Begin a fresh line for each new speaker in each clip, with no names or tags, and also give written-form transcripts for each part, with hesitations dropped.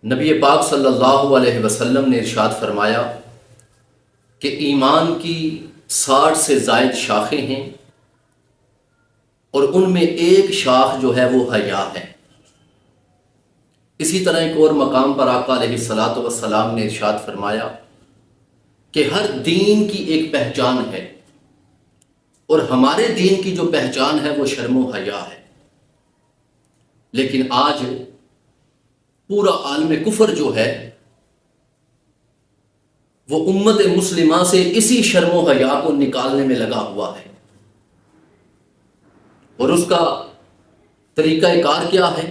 نبی پاک صلی اللہ علیہ وسلم نے ارشاد فرمایا کہ ایمان کی 60 سے زائد شاخیں ہیں اور ان میں ایک شاخ جو ہے وہ حیا ہے۔ اسی طرح ایک اور مقام پر آقا علیہ الصلاۃ والسلام نے ارشاد فرمایا کہ ہر دین کی ایک پہچان ہے اور ہمارے دین کی جو پہچان ہے وہ شرم و حیا ہے، لیکن آج پورا عالم کفر جو ہے وہ امت مسلمہ سے اسی شرم و حیا کو نکالنے میں لگا ہوا ہے، اور اس کا طریقہ کار کیا ہے؟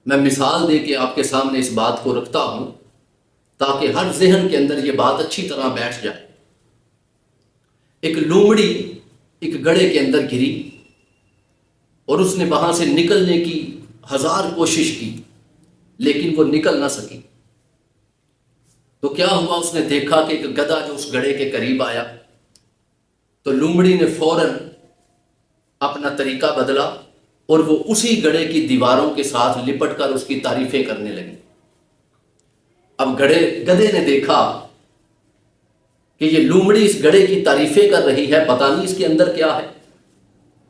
میں مثال دے کے آپ کے سامنے اس بات کو رکھتا ہوں تاکہ ہر ذہن کے اندر یہ بات اچھی طرح بیٹھ جائے۔ ایک لومڑی ایک گڑھے کے اندر گری اور اس نے وہاں سے نکلنے کی 1000 کوشش کی لیکن وہ نکل نہ سکی۔ تو کیا ہوا؟ اس نے دیکھا کہ ایک گدھا جو اس گڑھے کے قریب آیا تو لومڑی نے فوراً اپنا طریقہ بدلا اور وہ اسی گڑھے کی دیواروں کے ساتھ لپٹ کر اس کی تعریفیں کرنے لگی۔ اب گدھے نے دیکھا کہ یہ لومڑی اس گڑھے کی تعریفیں کر رہی ہے، پتہ نہیں اس کے اندر کیا ہے،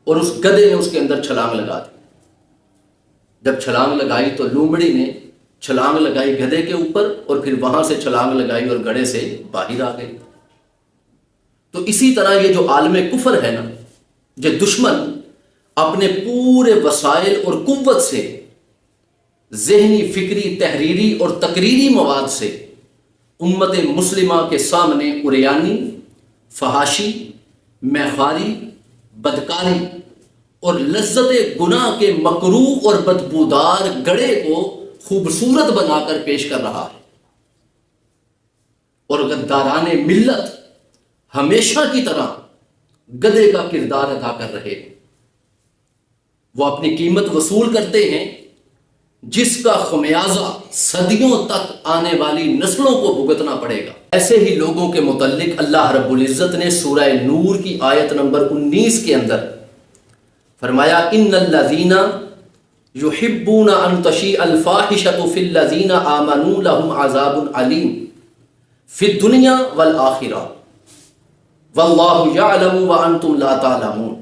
اور اس گدھے نے اس کے اندر چھلانگ لگا دی۔ جب چھلانگ لگائی تو لومڑی نے چھلانگ لگائی گدھے کے اوپر اور پھر وہاں سے چھلانگ لگائی اور گڑھے سے باہر آ گئی۔ تو اسی طرح یہ جو عالم کفر ہے نا، یہ دشمن اپنے پورے وسائل اور قوت سے، ذہنی، فکری، تحریری اور تقریری مواد سے امت مسلمہ کے سامنے عریانی، فحاشی، میخواری، بدکاری اور لذت گناہ کے مکروہ اور بدبودار گڑھے کو خوبصورت بنا کر پیش کر رہا ہے، اور غداران ملت ہمیشہ کی طرح گدھے کا کردار ادا کر رہے ہیں۔ وہ اپنی قیمت وصول کرتے ہیں جس کا خمیازہ صدیوں تک آنے والی نسلوں کو بھگتنا پڑے گا۔ ایسے ہی لوگوں کے متعلق اللہ رب العزت نے سورہ نور کی آیت نمبر 19 کے اندر فرمایا ان الذین یحبون ان تشیع الفاحشۃ فی الذین آمنوا لهم عذاب علیم فی الدنیا والآخرہ واللہ یعلم وانتم لا تعلمون۔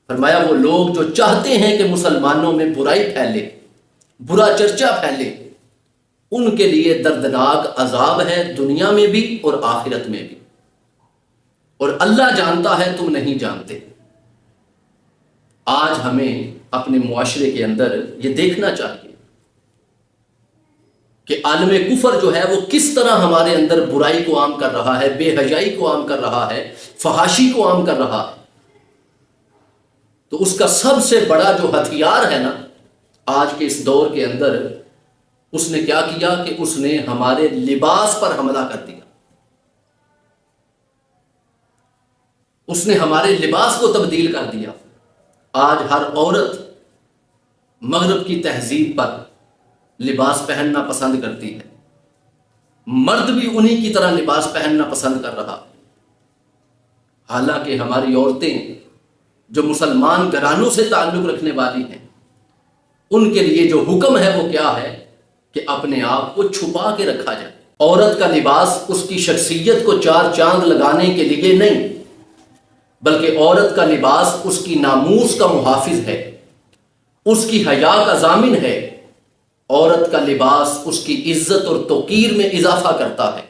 فرمایا وہ لوگ جو چاہتے ہیں کہ مسلمانوں میں برائی پھیلے، برا چرچا پھیلے، ان کے لیے دردناک عذاب ہے دنیا میں بھی اور آخرت میں بھی، اور اللہ جانتا ہے تم نہیں جانتے۔ آج ہمیں اپنے معاشرے کے اندر یہ دیکھنا چاہیے کہ عالم کفر جو ہے وہ کس طرح ہمارے اندر برائی کو عام کر رہا ہے، بے حیائی کو عام کر رہا ہے، فحاشی کو عام کر رہا ہے۔ تو اس کا سب سے بڑا جو ہتھیار ہے نا آج کے اس دور کے اندر، اس نے کیا کیا کہ اس نے ہمارے لباس پر حملہ کر دیا۔ اس نے ہمارے لباس کو تبدیل کر دیا۔ آج ہر عورت مغرب کی تہذیب پر لباس پہننا پسند کرتی ہے، مرد بھی انہی کی طرح لباس پہننا پسند کر رہا۔ حالانکہ ہماری عورتیں جو مسلمان گھرانوں سے تعلق رکھنے والی ہیں، ان کے لیے جو حکم ہے وہ کیا ہے کہ اپنے آپ کو چھپا کے رکھا جائے۔ عورت کا لباس اس کی شخصیت کو 4 چاند لگانے کے لیے نہیں، بلکہ عورت کا لباس اس کی ناموس کا محافظ ہے، اس کی حیا کا ضامن ہے۔ عورت کا لباس اس کی عزت اور توقیر میں اضافہ کرتا ہے۔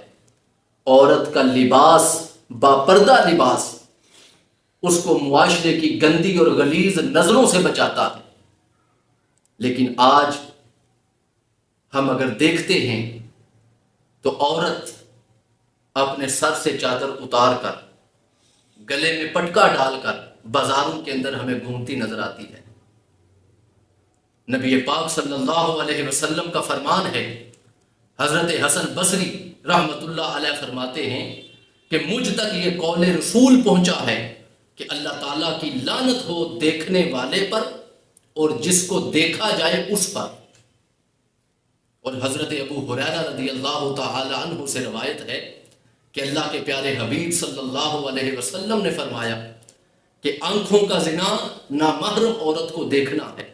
عورت کا لباس، باپردہ لباس، اس کو معاشرے کی گندی اور غلیظ نظروں سے بچاتا ہے۔ لیکن آج ہم اگر دیکھتے ہیں تو عورت اپنے سر سے چادر اتار کر، گلے میں پٹکا ڈال کر بازاروں کے اندر ہمیں گھومتی نظر آتی ہے۔ نبی پاک صلی اللہ علیہ وسلم کا فرمان ہے، حضرت حسن بصری رحمت اللہ علیہ فرماتے ہیں کہ مجھ تک یہ قول رسول پہنچا ہے کہ اللہ تعالیٰ کی لعنت ہو دیکھنے والے پر اور جس کو دیکھا جائے اس پر۔ اور حضرت ابو ہریرہ رضی اللہ تعالی عنہ سے روایت ہے کہ اللہ کے پیارے حبیب صلی اللہ علیہ وسلم نے فرمایا کہ آنکھوں کا زنا نامحرم عورت کو دیکھنا ہے،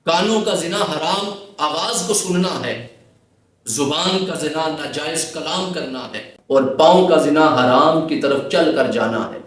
کانوں کا زنا حرام آواز کو سننا ہے، زبان کا زنا ناجائز کلام کرنا ہے، اور پاؤں کا زنا حرام کی طرف چل کر جانا ہے۔